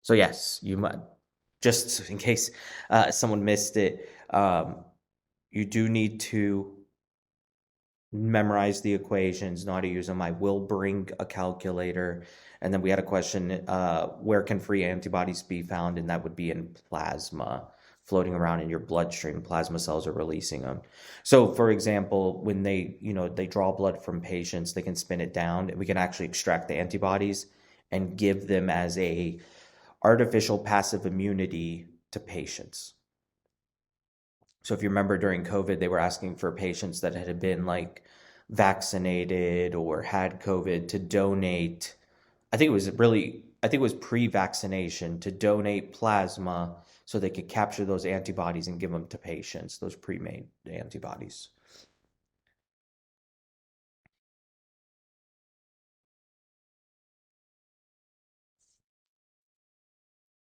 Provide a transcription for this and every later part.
So yes, you might, just in case someone missed it, you do need to memorize the equations, know how to use them. I will bring a calculator. And then we had a question, where can free antibodies be found? And that would be in plasma, floating around in your bloodstream. Plasma cells are releasing them. So for example, when they draw blood from patients, they can spin it down. We can actually extract the antibodies and give them as a artificial passive immunity to patients. So if you remember during COVID, they were asking for patients that had been like vaccinated or had COVID to donate. I think it was pre-vaccination to donate plasma so they could capture those antibodies and give them to patients, those pre-made antibodies.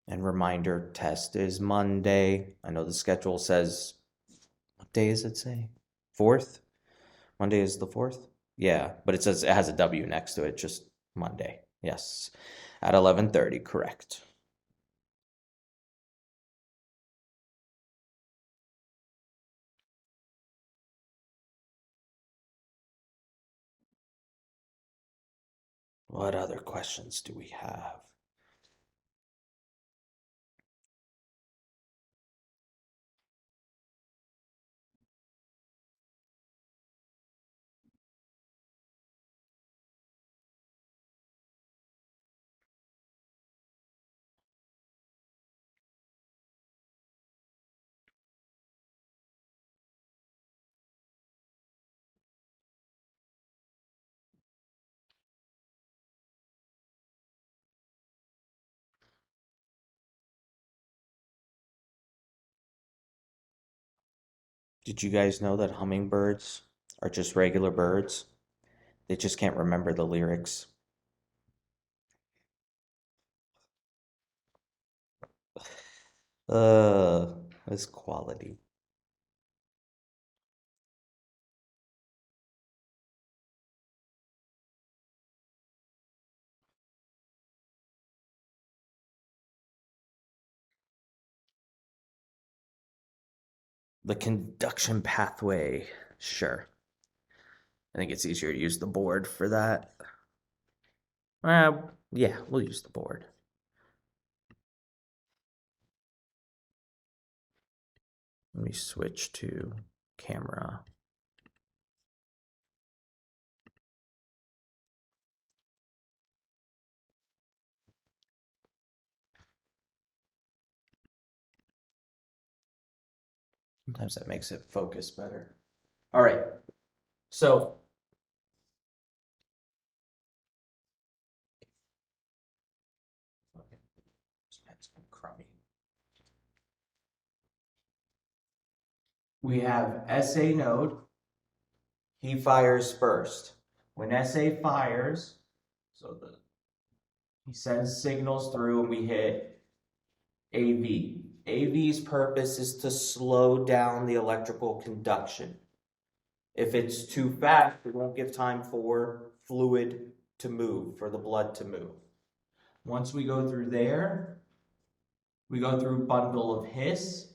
And reminder, test is Monday. I know the schedule says, what day does it say? 4th? Monday is the 4th? Yeah, but it says it has a W next to it, just Monday. Yes. At 11:30, correct. What other questions do we have? Did you guys know that hummingbirds are just regular birds? They just can't remember the lyrics. This quality. The conduction pathway. Sure. I think it's easier to use the board for that. Yeah, we'll use the board. Let me switch to camera. Sometimes that makes it focus better. All right. So crummy. We have SA node. He fires first. When SA fires, he sends signals through and we hit AV. AV's purpose is to slow down the electrical conduction. If it's too fast, it won't give time for fluid to move, for the blood to move. Once we go through there, we go through bundle of His.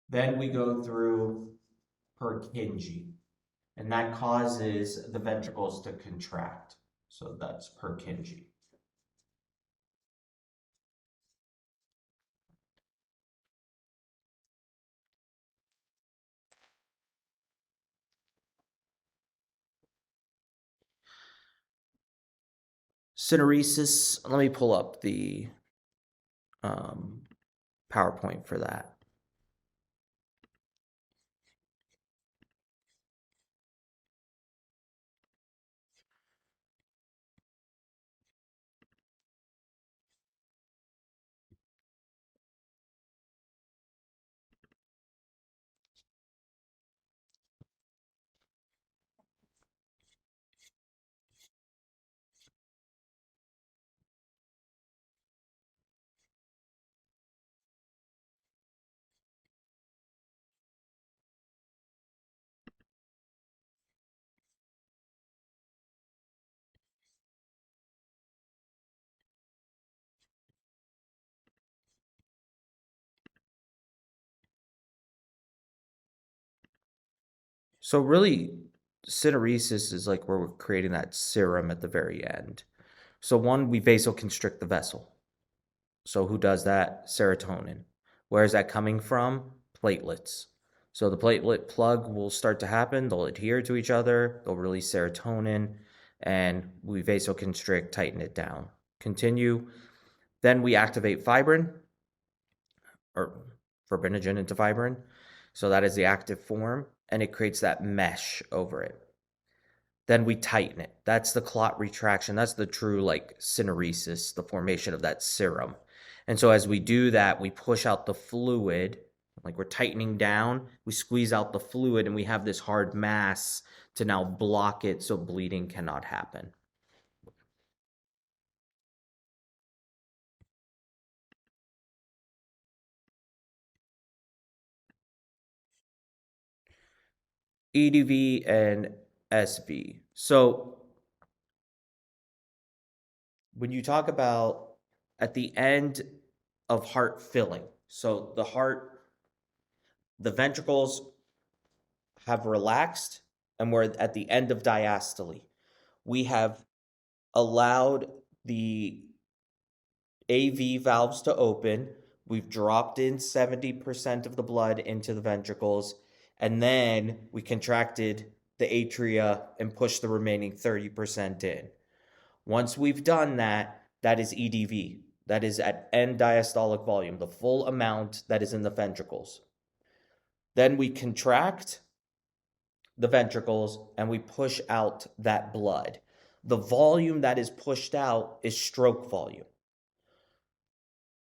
Then we go through Purkinje, and that causes the ventricles to contract. So that's Purkinje. Syneresis, let me pull up the um, PowerPoint for that. So really, syneresis is like where we're creating that serum at the very end. So one, we vasoconstrict the vessel. So who does that? Serotonin. Where is that coming from? Platelets. So the platelet plug will start to happen. They'll adhere to each other. They'll release serotonin, and we vasoconstrict, tighten it down. Continue. Then we activate fibrin, or fibrinogen into fibrin. So that is the active form, and it creates that mesh over it. Then we tighten it. That's the clot retraction. That's the true like syneresis, the formation of that serum. And so as we do that, we push out the fluid, like we're tightening down, we squeeze out the fluid, and we have this hard mass to now block it so bleeding cannot happen. EDV and SV. So when you talk about at the end of heart filling, so the heart, the ventricles have relaxed and we're at the end of diastole. We have allowed the AV valves to open. We've dropped in 70% of the blood into the ventricles, and then we contracted the atria and pushed the remaining 30% in. Once we've done that, that is EDV. That is at end diastolic volume, the full amount that is in the ventricles. Then we contract the ventricles and we push out that blood. The volume that is pushed out is stroke volume.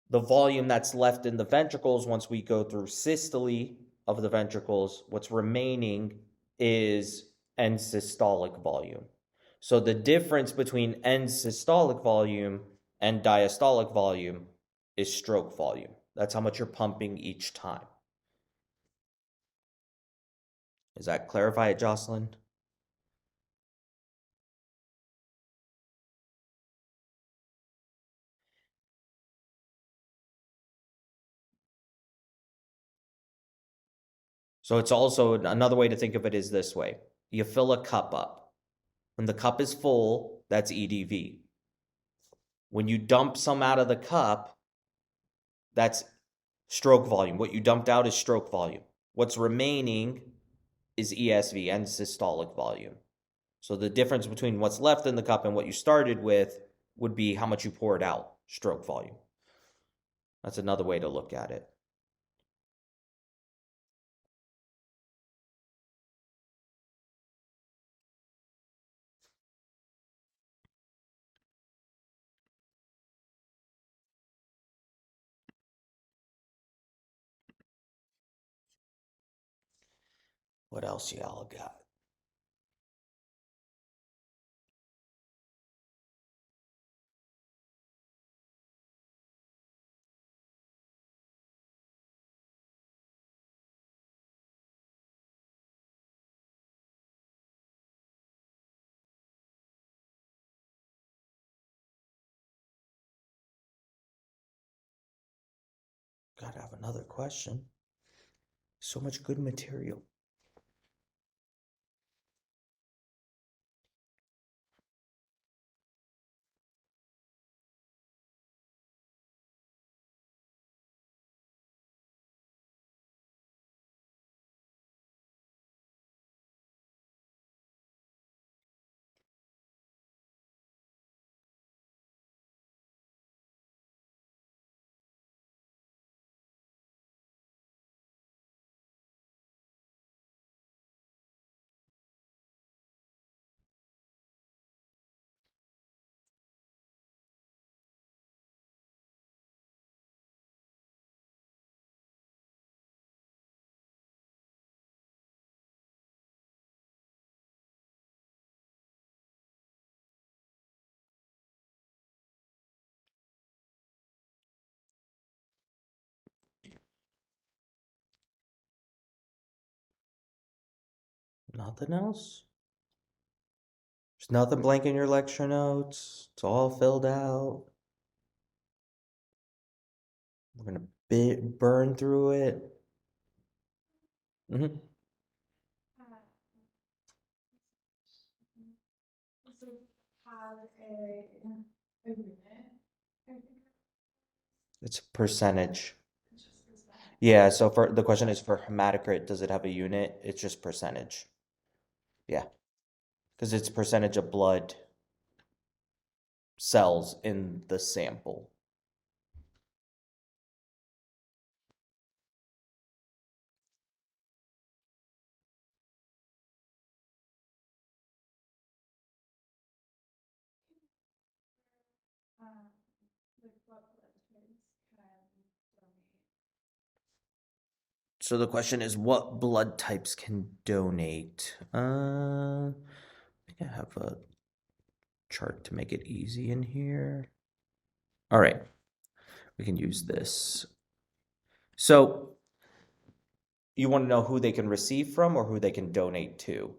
The volume that's left in the ventricles once we go through systole of the ventricles, what's remaining is end systolic volume. So the difference between end systolic volume and diastolic volume is stroke volume. That's how much you're pumping each time. Does that clarify it, Jocelyn? So it's also another way to think of it is this way. You fill a cup up. When the cup is full, that's EDV. When you dump some out of the cup, that's stroke volume. What you dumped out is stroke volume. What's remaining is ESV, end systolic volume. So the difference between what's left in the cup and what you started with would be how much you poured out, stroke volume. That's another way to look at it. What else y'all got? Gotta have another question. So much good material. Nothing else? There's nothing blank in your lecture notes. It's all filled out. We're gonna burn through it. Mm-hmm. It's percentage. Yeah, so for the question is for hematocrit, does it have a unit? It's just percentage. Yeah, because it's percentage of blood cells in the sample. So the question is, what blood types can donate? I think I have a chart to make it easy in here. All right, we can use this. So you want to know who they can receive from or who they can donate to?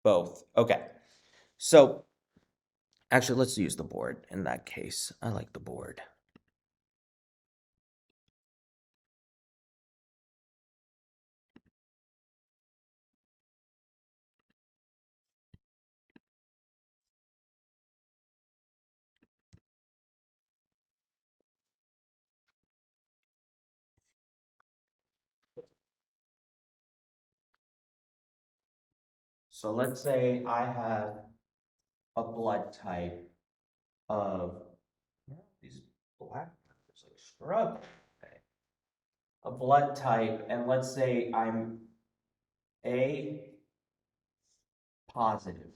Both. Okay. So actually, let's use the board in that case. I like the board. So let's say I have a blood type of these black numbers like scrub. Okay. A blood type, and let's say I'm A positive.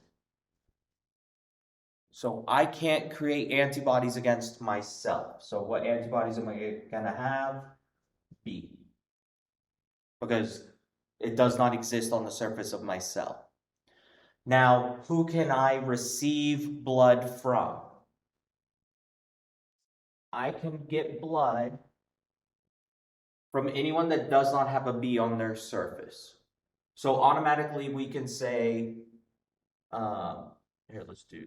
So I can't create antibodies against myself. So what antibodies am I gonna have? B. Because it does not exist on the surface of my cell. Now, who can I receive blood from? I can get blood from anyone that does not have a B on their surface. So automatically we can say, here, let's do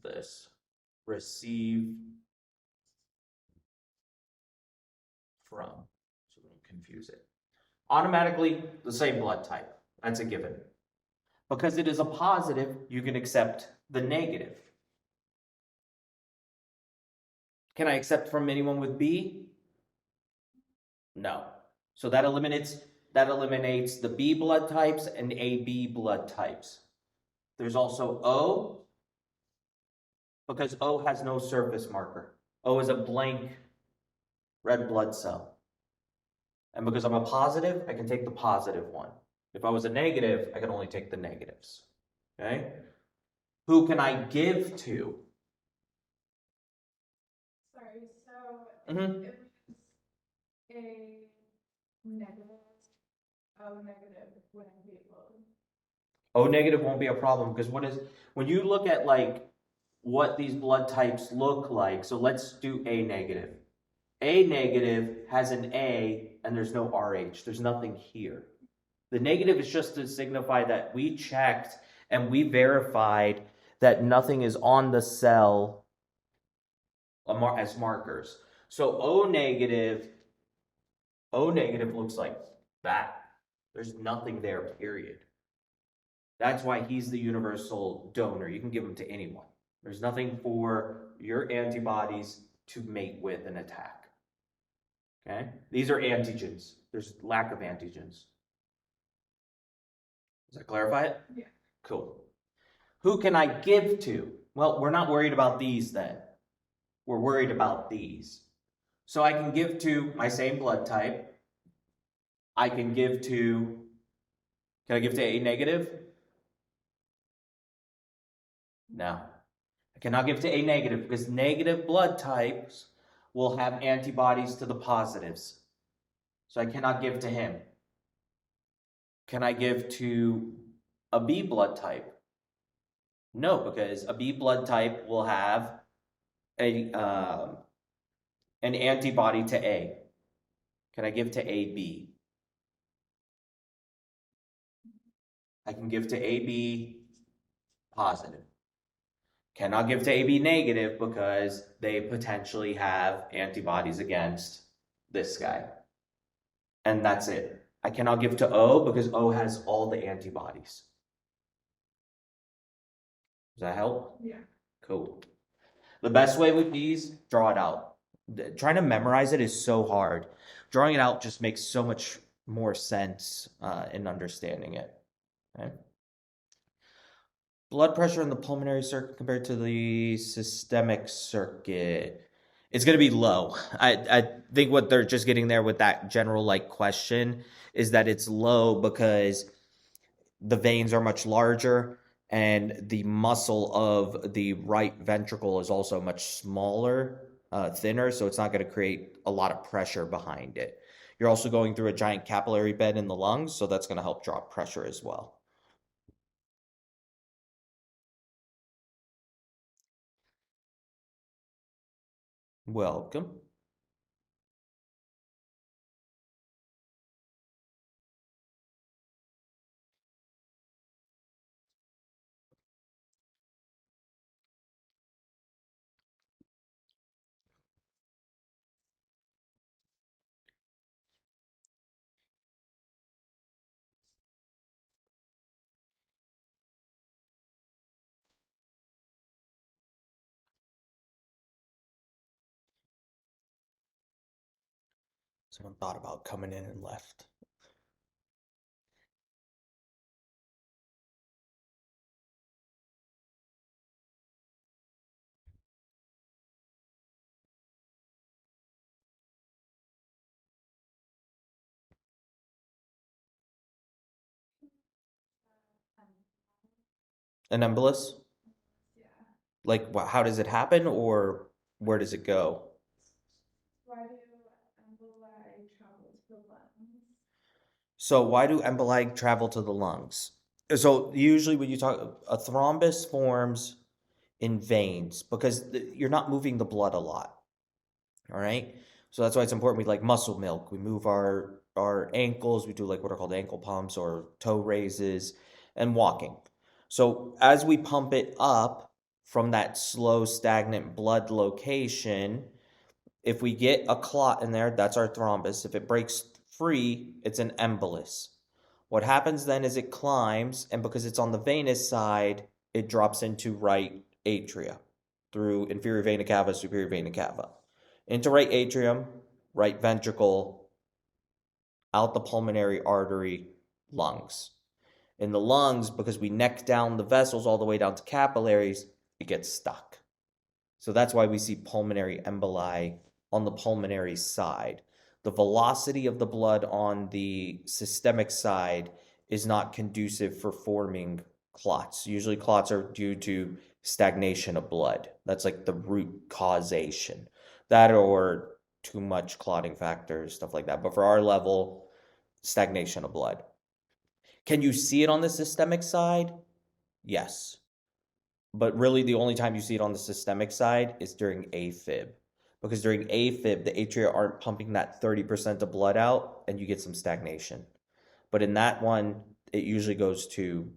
this. Receive from, so we don't confuse it. Automatically, the same blood type. That's a given. Because it is a positive, you can accept the negative. Can I accept from anyone with B? No. So that eliminates the B blood types and AB blood types. There's also O, because O has no surface marker. O is a blank red blood cell. And because I'm a positive, I can take the positive one. If I was a negative, I can only take the negatives. Okay? Who can I give to? Sorry, so if it was a negative, O negative wouldn't be able. O negative won't be a problem because when you look at like what these blood types look like, so let's do A negative. A negative has an A and there's no RH. There's nothing here. The negative is just to signify that we checked and we verified that nothing is on the cell as markers. So O negative looks like that. There's nothing there, period. That's why he's the universal donor. You can give him to anyone. There's nothing for your antibodies to mate with and attack. Okay? These are antigens. There's lack of antigens. Does that clarify it? Yeah. Cool. Who can I give to? Well, we're not worried about these then. We're worried about these. So I can give to my same blood type. I can give to, can I give to A negative? No. I cannot give to A negative because negative blood types will have antibodies to the positives. So I cannot give to him. Can I give to a B blood type? No, because a B blood type will have an antibody to A. Can I give to AB? I can give to AB positive. Cannot give to AB negative because they potentially have antibodies against this guy. And that's it. I cannot give to O because O has all the antibodies. Does that help? Yeah. Cool. The best way with these, draw it out. Trying to memorize it is so hard. Drawing it out just makes so much more sense in understanding it. Okay. Blood pressure in the pulmonary circuit compared to the systemic circuit. It's going to be low. I think what they're just getting there with that general like question is that it's low because the veins are much larger and the muscle of the right ventricle is also much smaller, thinner, so it's not going to create a lot of pressure behind it. You're also going through a giant capillary bed in the lungs, so that's going to help drop pressure as well. Welcome. Someone thought about coming in and left. An embolus? Yeah. Like, how does it happen, or where does it go? Why do emboli travel to the lungs? So, why do emboli travel to the lungs? So, usually when you talk, a thrombus forms in veins because you're not moving the blood a lot. All right. So that's why it's important. We like muscle milk. We move our ankles. We do like what are called ankle pumps or toe raises and walking. So as we pump it up from that slow, stagnant blood location, if we get a clot in there, that's our thrombus. If it breaks free, it's an embolus. What happens then is it climbs, and because it's on the venous side, it drops into right atria through inferior vena cava, superior vena cava. Into right atrium, right ventricle, out the pulmonary artery, lungs. In the lungs, because we neck down the vessels all the way down to capillaries, it gets stuck. So that's why we see pulmonary emboli on the pulmonary side. The velocity of the blood on the systemic side is not conducive for forming clots. Usually, clots are due to stagnation of blood. That's like the root causation. That or too much clotting factors, stuff like that. But for our level, stagnation of blood. Can you see it on the systemic side? Yes. But really, the only time you see it on the systemic side is during AFib. Because during AFib, the atria aren't pumping that 30% of blood out and you get some stagnation. But in that one, it usually goes to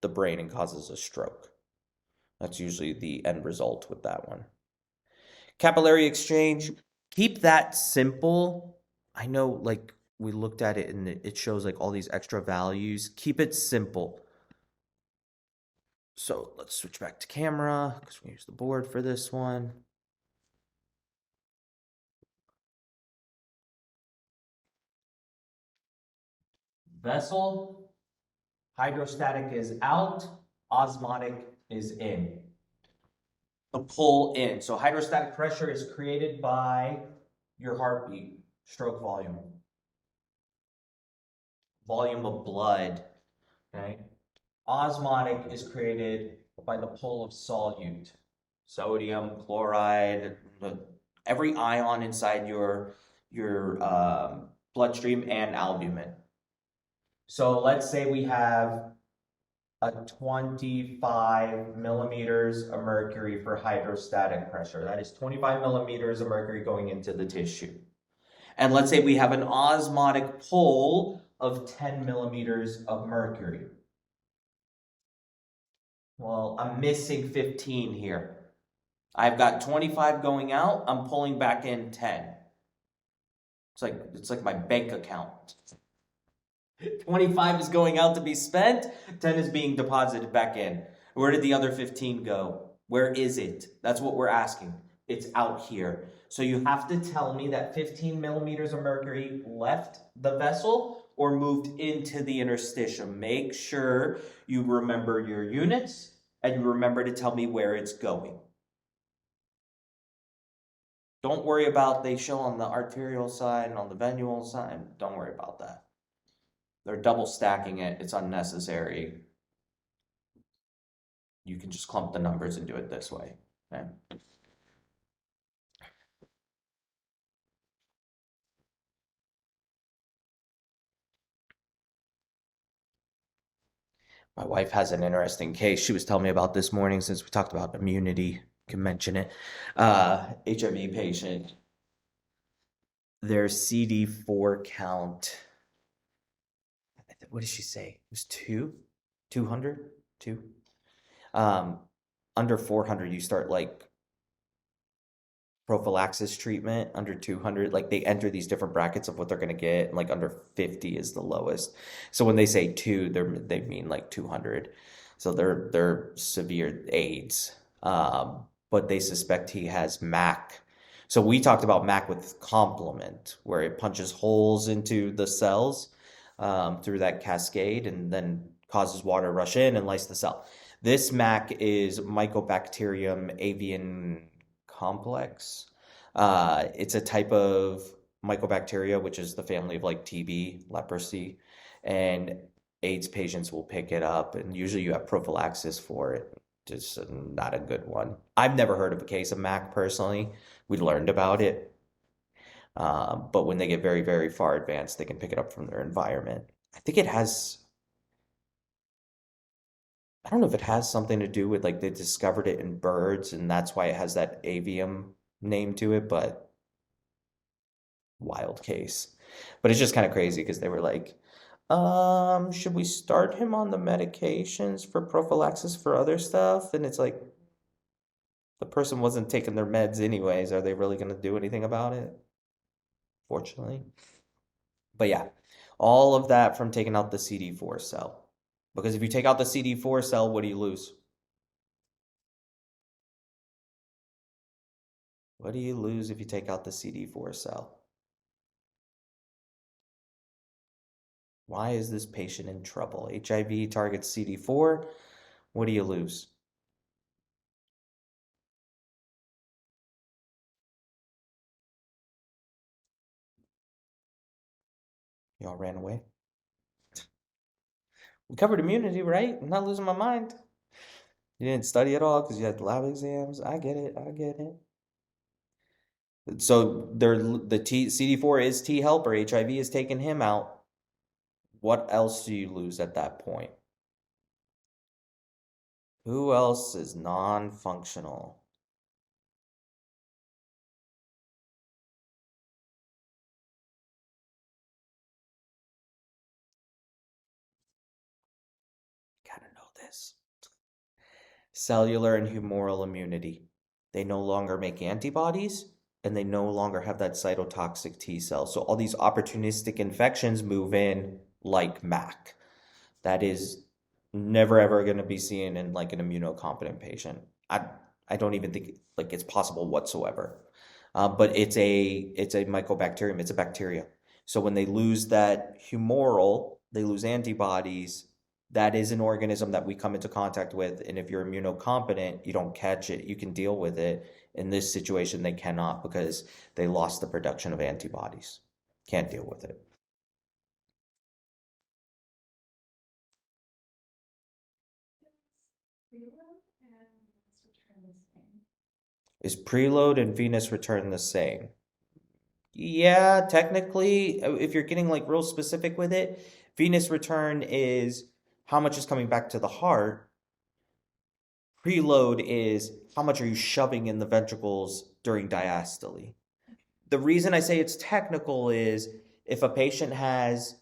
the brain and causes a stroke. That's usually the end result with that one. Capillary exchange, keep that simple. I know, like, we looked at it and it shows like all these extra values. Keep it simple. So let's switch back to camera because we use the board for this one. Vessel, hydrostatic is out, osmotic is in. The pull in. So hydrostatic pressure is created by your heartbeat, stroke volume, volume of blood, okay? Osmotic is created by the pull of solute, sodium, chloride, every ion inside your bloodstream and albumin. So let's say we have a 25 millimeters of mercury for hydrostatic pressure. That is 25 millimeters of mercury going into the tissue. And let's say we have an osmotic pull of 10 millimeters of mercury. Well, I'm missing 15 here. I've got 25 going out, I'm pulling back in 10. It's like my bank account. 25 is going out to be spent, 10 is being deposited back in. Where did the other 15 go? Where is it? That's what we're asking. It's out here. So you have to tell me that 15 millimeters of mercury left the vessel or moved into the interstitium. Make sure you remember your units and you remember to tell me where it's going. Don't worry about they show on the arterial side and on the venual side. Don't worry about that. They're double stacking it. It's unnecessary. You can just clump the numbers and do it this way. Okay? My wife has an interesting case she was telling me about this morning since we talked about immunity. Can mention it. HIV patient. Their CD4 count. What did she say? It was 200, 2. Um, Under 400, you start like prophylaxis treatment. Under 200, like they enter these different brackets of what they're going to get, and like under 50 is the lowest. So when they say 2, they mean like 200. So they're severe AIDS. But they suspect he has MAC. So we talked about MAC with complement, where it punches holes into the cells through that cascade and then causes water to rush in and lyse the cell. This MAC is Mycobacterium avian complex. It's a type of mycobacteria, which is the family of like TB, leprosy, and AIDS patients will pick it up, and usually you have prophylaxis for it. Just not a good one. I've never heard of a case of MAC personally. We learned about it, but when they get very, very far advanced, they can pick it up from their environment. I think it has, I don't know if it has something to do with like they discovered it in birds and that's why it has that avium name to it, but wild case. But it's just kind of crazy because they were like, should we start him on the medications for prophylaxis for other stuff? And it's like the person wasn't taking their meds anyways. Are they really going to do anything about it? Fortunately. But yeah, all of that from taking out the CD4 cell. Because if you take out the CD4 cell, what do you lose? What do you lose if you take out the CD4 cell? Why is this patient in trouble? HIV targets CD4. What do you lose? Y'all ran away. We covered immunity, right? I'm not losing my mind. You didn't study at all because you had lab exams. I get it. I get it. So CD4 is T helper. HIV is taking him out. What else do you lose at that point? Who else is non-functional? Gotta know this. Cellular and humoral immunity. They no longer make antibodies and they no longer have that cytotoxic T cell. So all these opportunistic infections move in like MAC. That is never ever going to be seen in like an immunocompetent patient. I don't even think like it's possible whatsoever. But it's a mycobacterium. It's a bacteria. So when they lose that humoral, they lose antibodies. That is an organism that we come into contact with, and if you're immunocompetent, you don't catch it. You can deal with it. In this situation, they cannot because they lost the production of antibodies. Can't deal with it. Reload and let's return the same. Is preload and venous return the same? Yeah, technically, if you're getting like real specific with it, venous return is how much is coming back to the heart. Preload is how much are you shoving in the ventricles during diastole. The reason I say it's technical is if a patient has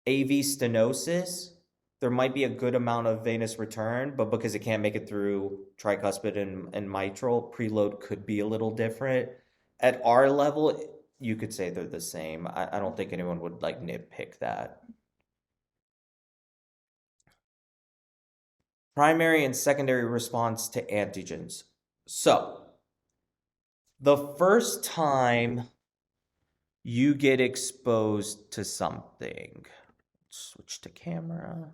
AV stenosis, there might be a good amount of venous return, but because it can't make it through tricuspid and mitral, preload could be a little different. At our level, you could say they're the same. I don't think anyone would like nitpick that. primary and secondary response to antigens. So, the first time you get exposed to something, switch to camera.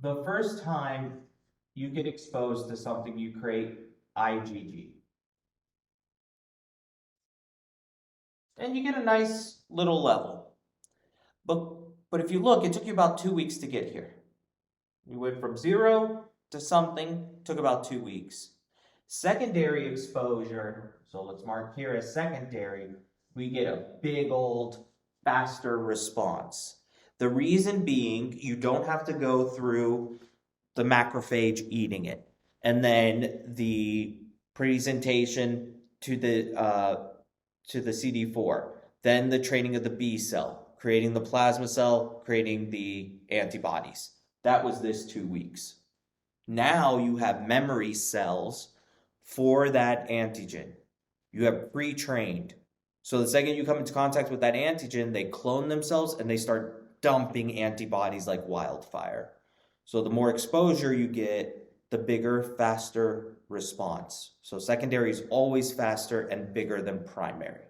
The first time you get exposed to something, you create IgG. And you get a nice little level. But, but if you look, it took you about 2 weeks to get here. You went from 0 to something, took about 2 weeks. Secondary exposure, so let's mark here as secondary, we get a big old faster response. The reason being, you don't have to go through the macrophage eating it, and then the presentation to the CD4, then the training of the B cell, creating the plasma cell, creating the antibodies. That was this 2 weeks. Now you have memory cells for that antigen. You have pre-trained. So the second you come into contact with that antigen, they clone themselves and they start dumping antibodies like wildfire. So the more exposure you get, the bigger, faster response. So secondary is always faster and bigger than primary.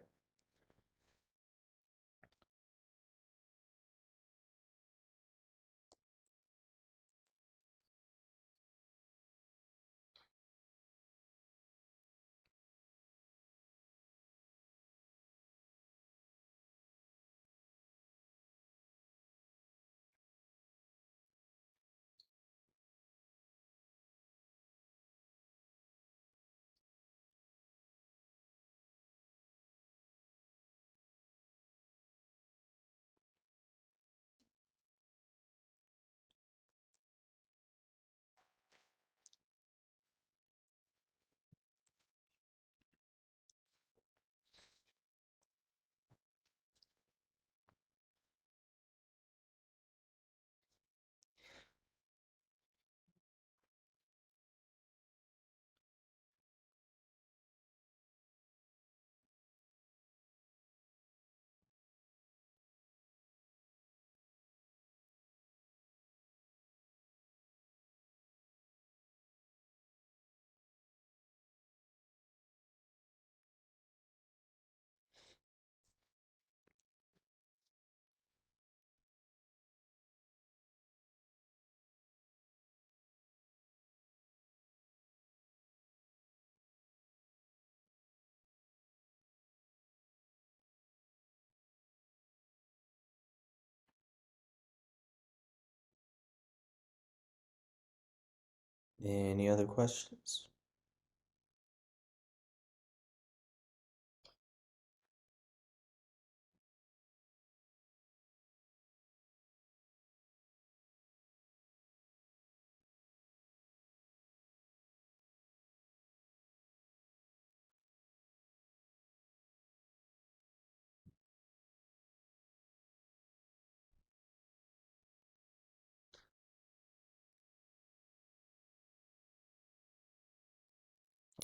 Any other questions?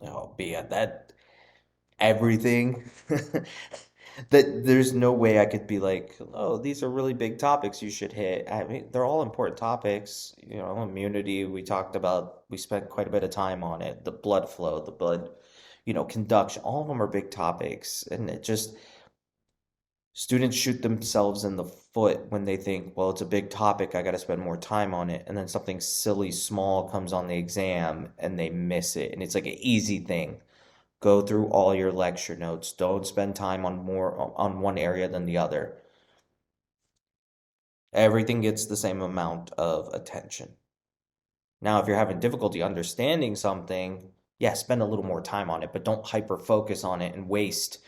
Oh, but yeah, that everything that there's no way I could be like, oh, these are really big topics you should hit. I mean, they're all important topics. You know, immunity, we talked about, we spent quite a bit of time on it. The blood flow, the blood, conduction, all of them are big topics. And it just, students shoot themselves in the foot when they think, well, it's a big topic, I got to spend more time on it. And then something silly, small comes on the exam and they miss it. And it's like an easy thing. Go through all your lecture notes. Don't spend time on one area than the other. Everything gets the same amount of attention. Now, if you're having difficulty understanding something, yeah, spend a little more time on it, but don't hyper focus on it and waste,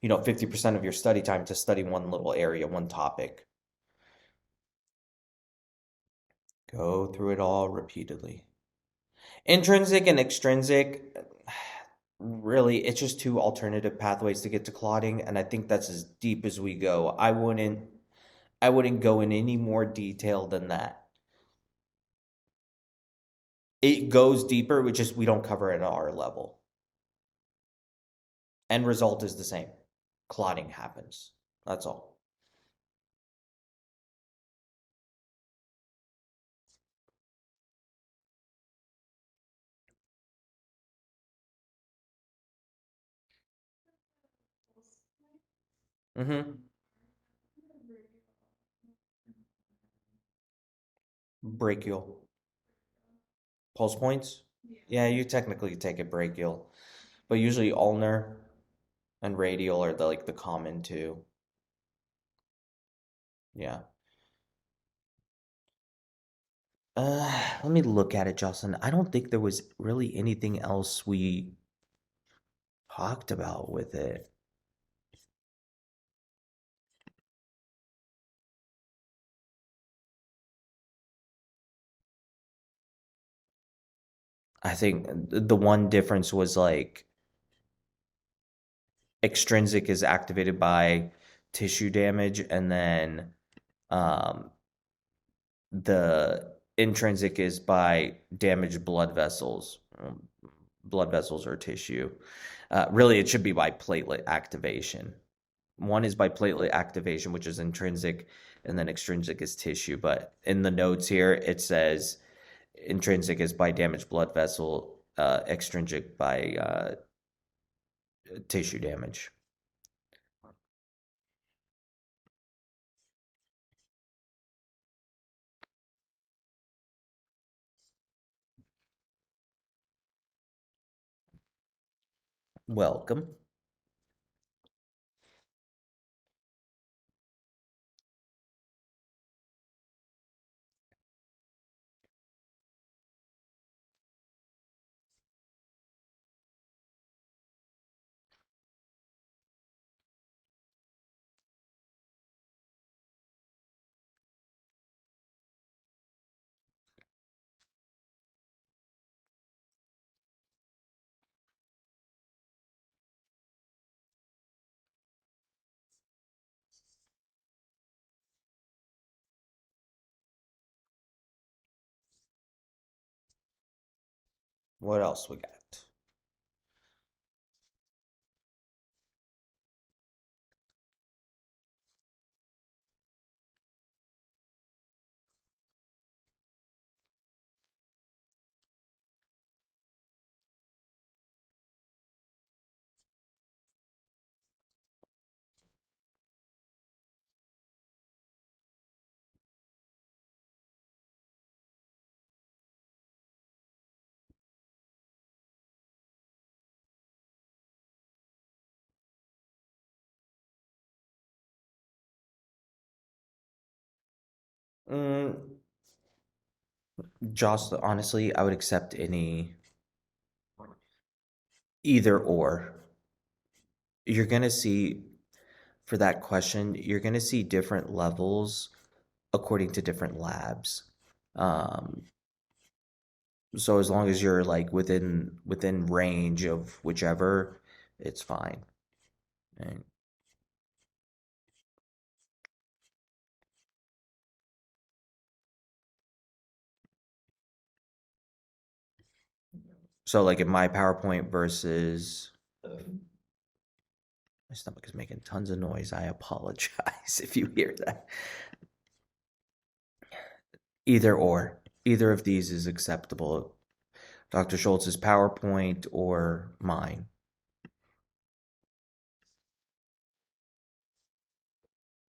50% of your study time to study one little area, one topic. Go through it all repeatedly. Intrinsic and extrinsic, really, it's just two alternative pathways to get to clotting, and I think that's as deep as we go. I wouldn't go in any more detail than that. It goes deeper, we don't cover it at our level. End result is the same. Clotting happens. That's all. Mm-hmm. Brachial. Pulse points? Yeah, you technically take it brachial, but usually ulnar and radial are the common two. Yeah. Let me look at it, Jocelyn. I don't think there was really anything else we talked about with it. I think the one difference was like extrinsic is activated by tissue damage, and then um, the intrinsic is by damaged blood vessels. Blood vessels or tissue. Really, it should be by platelet activation. One is by platelet activation, which is intrinsic, and then extrinsic is tissue. But in the notes here, it says intrinsic is by damaged blood vessel, extrinsic by tissue damage. Welcome. What else we got? Mm, Jocelyn, honestly, I would accept any either or. You're gonna see for that question, you're gonna see different levels according to different labs. Um, so as long as you're like within range of whichever, it's fine. And so like in my PowerPoint versus my stomach is making tons of noise. I apologize if you hear that. Either or. Either of these is acceptable. Dr. Schultz's PowerPoint or mine.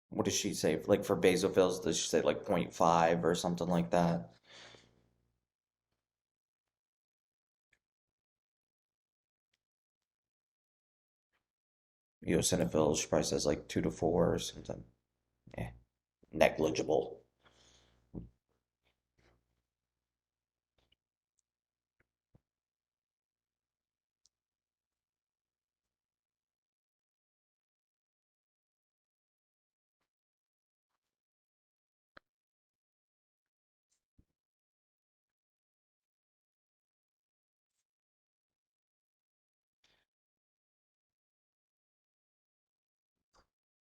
What does she say? Like for basophils, does she say like 0.5 or something like that? Eosinophils, she probably says like 2 to 4 or something. Eh, negligible.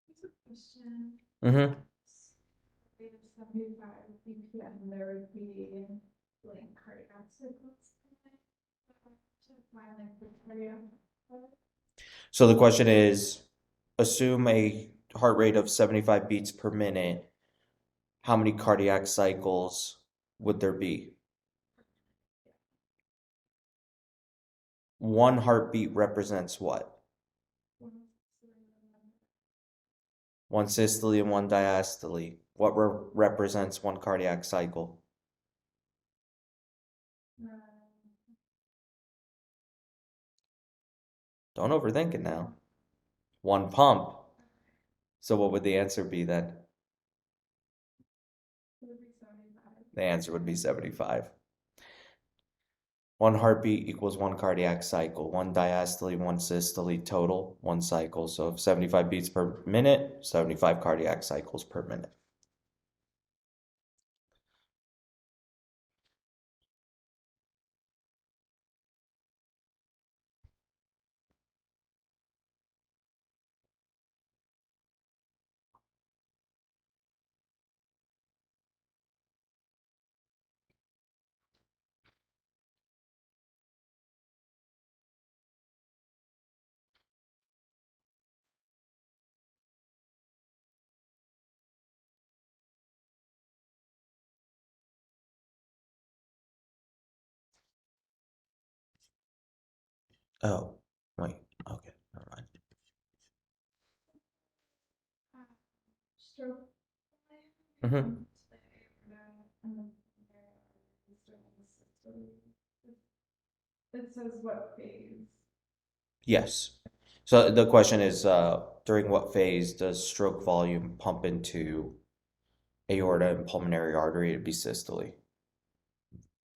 It's a question. Mm-hmm. Rate of 75 BPM, there would be like cardiac signals to my like Victoria. So the question is, assume a heart rate of 75 beats per minute. How many cardiac cycles would there be? One heartbeat represents what? One systole and one diastole. What represents one cardiac cycle? Don't overthink it now. One pump. So what would the answer be then? The answer would be 75. One heartbeat equals one cardiac cycle. One diastole, one systole total, one cycle. So if 75 beats per minute, 75 cardiac cycles per minute. Oh, wait. Okay, never mind. Stroke. Mhm. It says what phase? Yes. So the question is, during what phase does stroke volume pump into aorta and pulmonary artery? It'd be systole.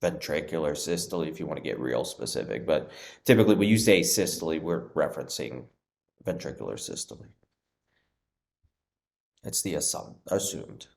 Ventricular systole, if you want to get real specific. But typically, when you say systole, we're referencing ventricular systole. It's the assumed.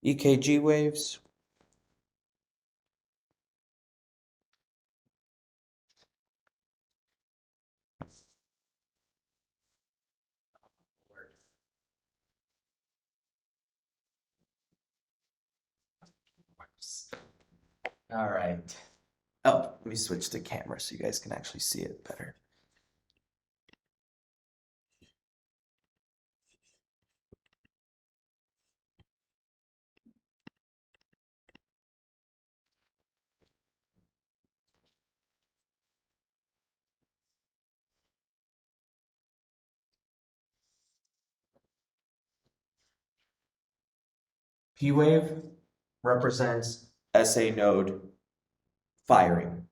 EKG waves. All right. Oh, let me switch the camera so you guys can actually see it better. P wave represents SA node firing.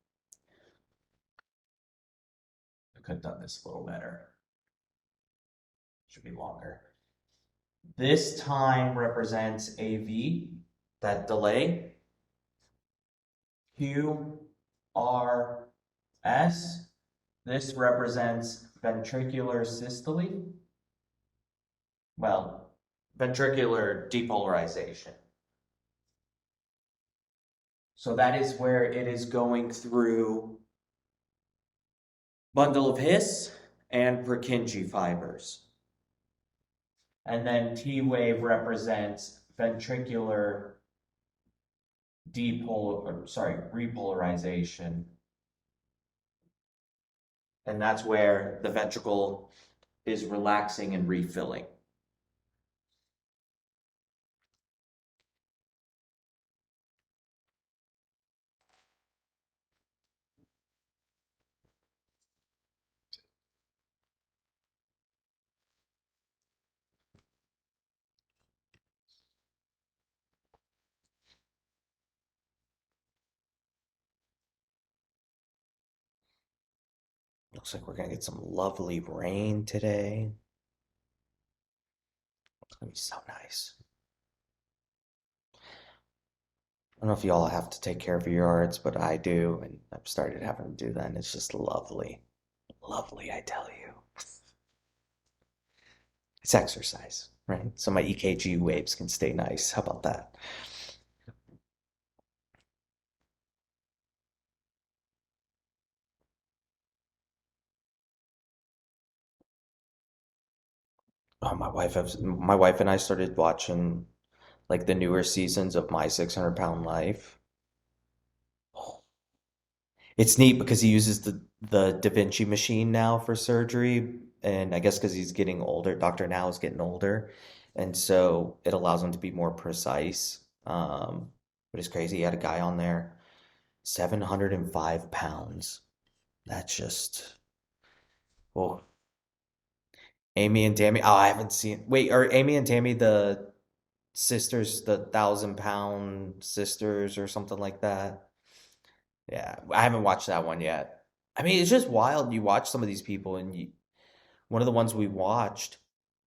I could have done this a little better. Should be longer. This time represents AV, that delay. Q, R, S. This represents ventricular systole. Well, ventricular depolarization. So that is where it is going through bundle of His and Purkinje fibers. And then T wave represents ventricular repolarization. And that's where the ventricle is relaxing and refilling. Looks like we're gonna get some lovely rain today. It's gonna be so nice. I don't know if you all have to take care of your yards, but I do, and I've started having to do that, and it's just lovely. Lovely, I tell you. It's exercise, right? So my EKG waves can stay nice. How about that? Oh, my wife and I started watching like the newer seasons of My 600 Pound Life. It's neat because he uses the Da Vinci machine now for surgery, and I guess because he's getting older, Dr. Now is getting older, and so it allows him to be more precise. But it's crazy. He had a guy on there, 705 pounds. That's just oh, Amy and Tammy. Oh, I haven't seen. Wait, are Amy and Tammy the sisters, the 1,000 pound sisters or something like that? Yeah, I haven't watched that one yet. I mean, it's just wild. You watch some of these people, and one of the ones we watched,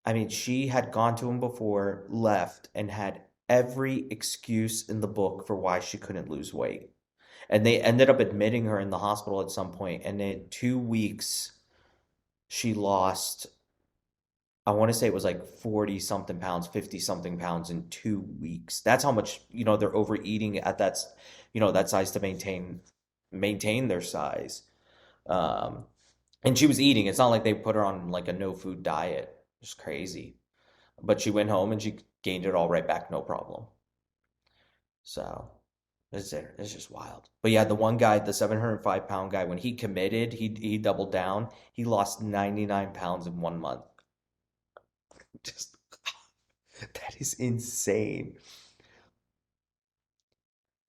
I mean, she had gone to him before, left, and had every excuse in the book for why she couldn't lose weight. And they ended up admitting her in the hospital at some point, and in 2 weeks, she lost, I want to say it was like 40 something pounds, 50 something pounds in 2 weeks. That's how much, they're overeating at that size to maintain their size. Um, and she was eating. It's not like they put her on like a no food diet. It's crazy. But she went home and she gained it all right back, no problem. So it's just wild. But yeah, the one guy, the 705 pound guy, when he committed, he doubled down. He lost 99 pounds in 1 month. Just that is insane.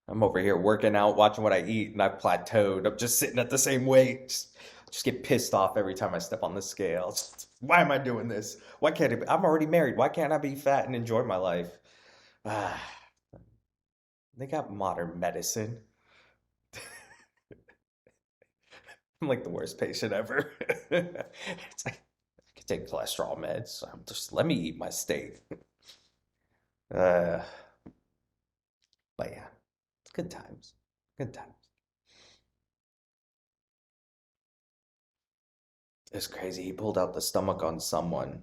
I'm over here working out, watching what I eat, and I've plateaued. I'm just sitting at the same weight. Just get pissed off every time I step on the scale. Why am I doing this? Why can't it be? I'm already married. Why can't I be fat and enjoy my life? Ah, they got modern medicine. I'm like the worst patient ever. It's like I can take cholesterol meds. Just let me eat my steak. Uh, but yeah, it's good times. Good times. It's crazy. He pulled out the stomach on someone.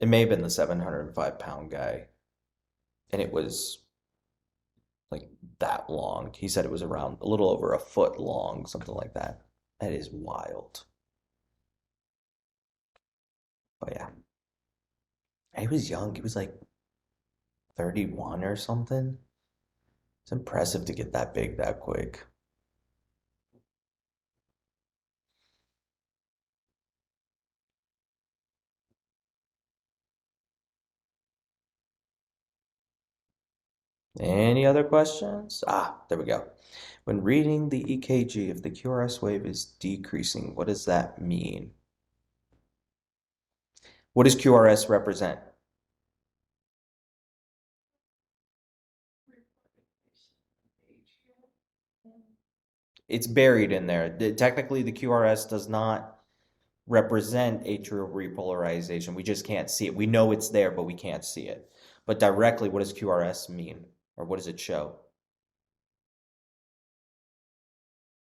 It may have been the 705 pound guy. And it was like that long. He said it was around a little over a foot long, something like that. That is wild. But yeah, he was young. He was like 31 or something. It's impressive to get that big that quick. Any other questions? Ah, there we go. When reading the EKG, if the QRS wave is decreasing, what does that mean? What does QRS represent? It's buried in there. Technically, the QRS does not represent atrial repolarization. We just can't see it. We know it's there, but we can't see it. But directly, what does QRS mean? Or what does it show?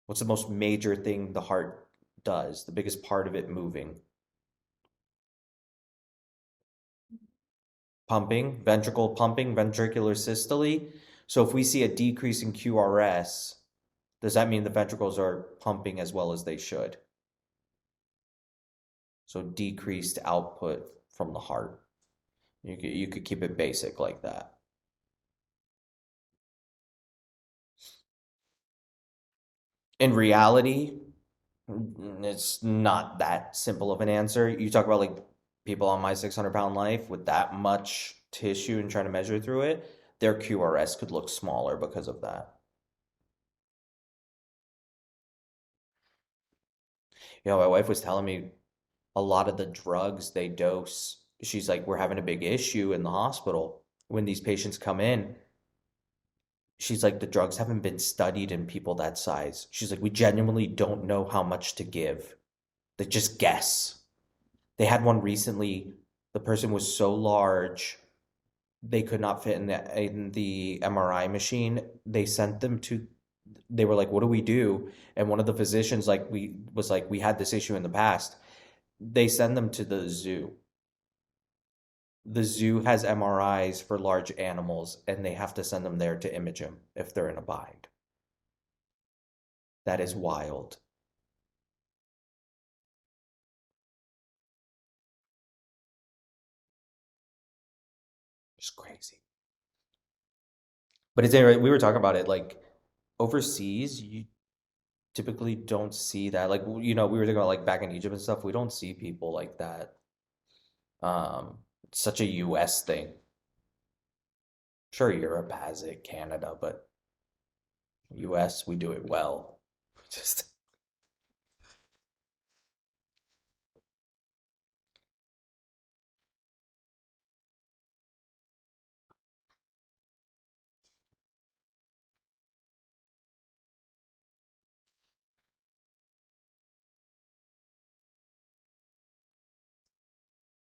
What's the most major thing the heart does? The biggest part of it moving? Pumping, ventricle pumping, ventricular systole. So if we see a decrease in QRS, does that mean the ventricles are pumping as well as they should? So decreased output from the heart. You could keep it basic like that. In reality, it's not that simple of an answer. You talk about like people on My 600 Pound Life with that much tissue and trying to measure through it, their QRS could look smaller because of that. My wife was telling me a lot of the drugs they dose, she's like, we're having a big issue in the hospital when these patients come in. She's like, the drugs haven't been studied in people that size. She's like, we genuinely don't know how much to give. They just guess. They had one recently. The person was so large they could not fit in the MRI machine. They sent them to. They were like, "What do we do?" And one of the physicians we had this issue in the past. They send them to the zoo. The zoo has MRIs for large animals, and they have to send them there to image them if they're in a bind. That is wild. Just crazy. But it's anyway, we were talking about it like overseas, you typically don't see that. Like, we were talking about like back in Egypt and stuff, we don't see people like that. It's such a US thing. Sure, Europe has it, Canada, but US, we do it well. Just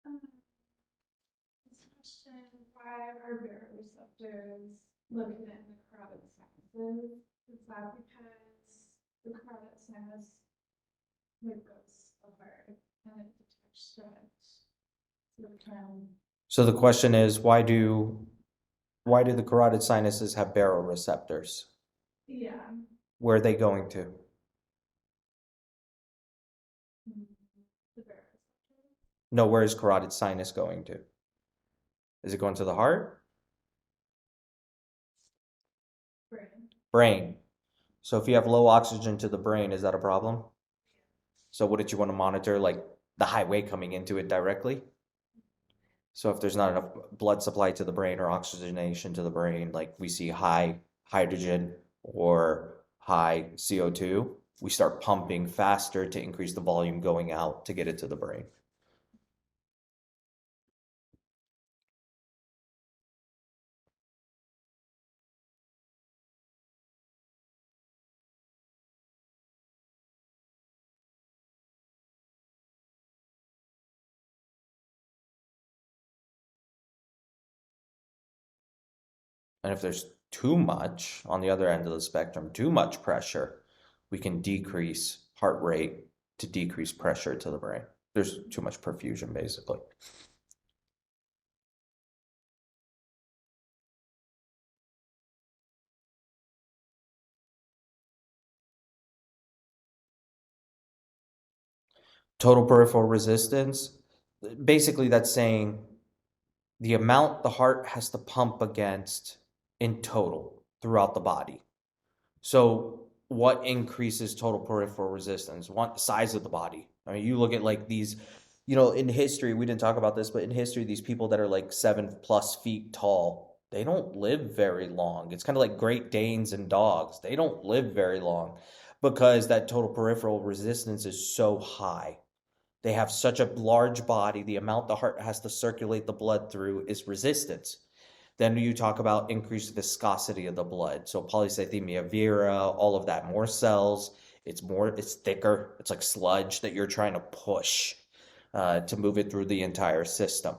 Um, this question, why are baroreceptors located in the carotid sinuses? Is that because the carotid sinus like goes apart and it detects stretch? So it can, so the question is, why do the carotid sinuses have baroreceptors? yeah. Where are they going to? Mm, the baroreceptor No, where is carotid sinus going to? Is it going to the heart? brain. Brain. So if you have low oxygen to the brain, is that a problem? So wouldn't you want to monitor like the highway coming into it directly? So if there's not enough blood supply to the brain or oxygenation to the brain, like we see high hydrogen or high CO2, we start pumping faster to increase the volume going out to get it to the brain. And if there's too much on the other end of the spectrum, too much pressure, we can decrease heart rate to decrease pressure to the brain. There's too much perfusion, basically. Total peripheral resistance, basically, that's saying the amount the heart has to pump against in total throughout the body. So, what increases total peripheral resistance? One, size of the body. I mean, you look at like these, in history, we didn't talk about this, but in history, these people that are like 7+ feet tall, they don't live very long. It's kind of like Great Danes and dogs. They don't live very long because that total peripheral resistance is so high. They have such a large body, the amount the heart has to circulate the blood through is resistance. Then you talk about increased viscosity of the blood. So polycythemia vera, all of that, more cells, it's thicker, it's like sludge that you're trying to push to move it through the entire system,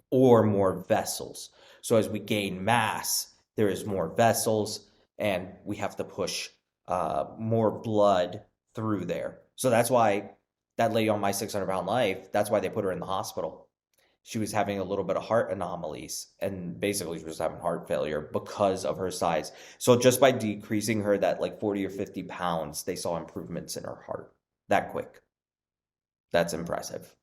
or more vessels. So as we gain mass, there is more vessels, and we have to push more blood through there. So that's why that lady on My 600 Pound Life, that's why they put her in the hospital. She was having a little bit of heart anomalies, and basically she was having heart failure because of her size. So just by decreasing her that like 40 or 50 pounds, they saw improvements in her heart that quick. That's impressive.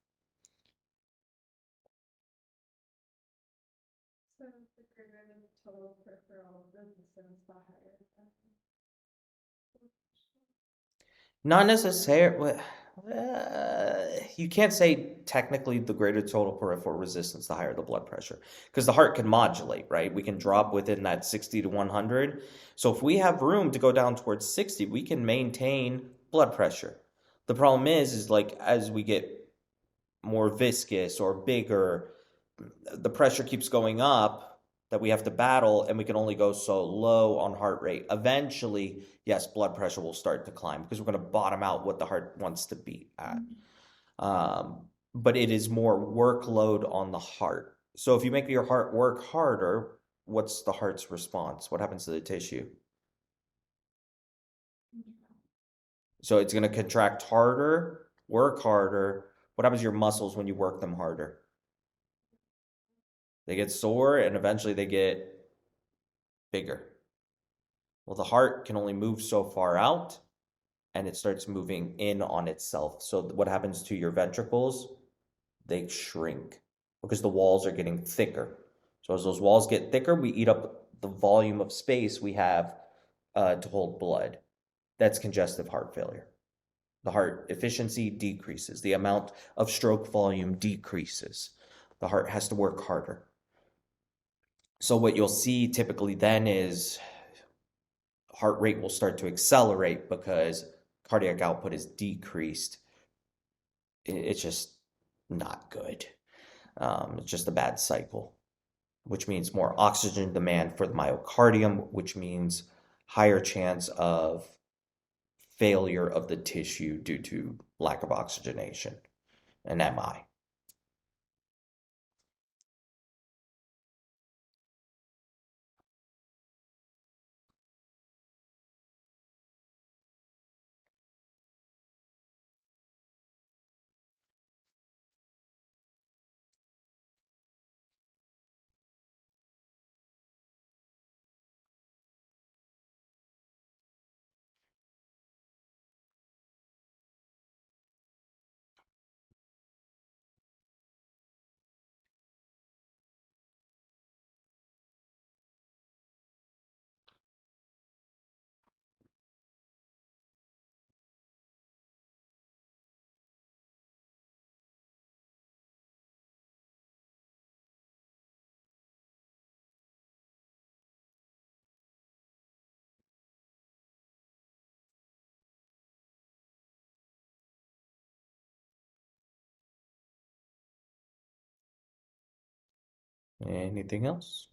So the greater the total peripheral resistance, the higher the Not necessarily. You can't say technically the greater total peripheral resistance, the higher the blood pressure, because the heart can modulate, right? We can drop within that 60 to 100. So if we have room to go down towards 60, we can maintain blood pressure. The problem is like as we get more viscous or bigger, the pressure keeps going up. that we have to battle, and we can only go so low on heart rate. Eventually, yes, blood pressure will start to climb because we're going to bottom out what the heart wants to beat at. But it is more workload on the heart. So if you make your heart work harder, what's the heart's response? What happens to the tissue? So it's going to contract harder, work harder. What happens to your muscles when you work them harder? They get sore and eventually they get bigger. Well, the heart can only move so far out and it starts moving in on itself. So what happens to your ventricles? They shrink because the walls are getting thicker. So as those walls get thicker, we eat up the volume of space we have to hold blood. That's congestive heart failure. The heart efficiency decreases. The amount of stroke volume decreases. The heart has to work harder. So what you'll see typically then is heart rate will start to accelerate because cardiac output is decreased. It's just not good. It's just a bad cycle, which means more oxygen demand for the myocardium, which means higher chance of failure of the tissue due to lack of oxygenation and MI. Anything else?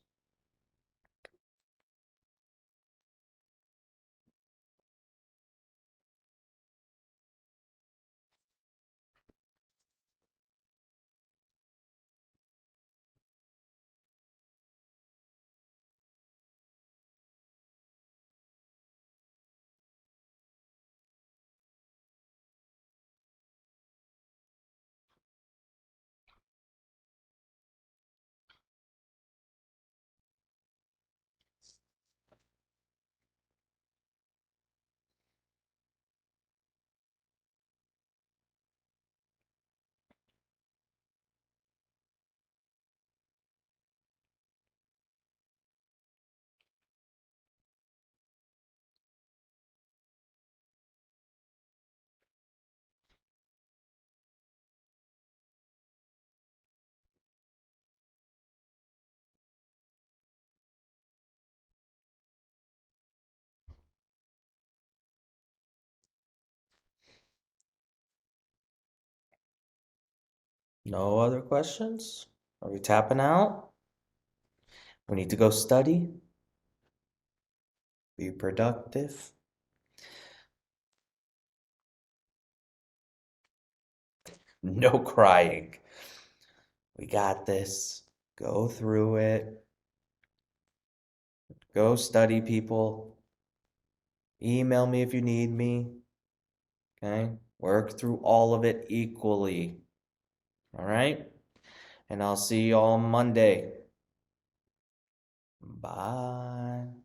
No other questions? Are we tapping out? We need to go study, be productive. No crying. We got this. Go through it. Go study, people. Email me if you need me. Okay? Work through all of it equally. All right? And I'll see you all Monday. Bye.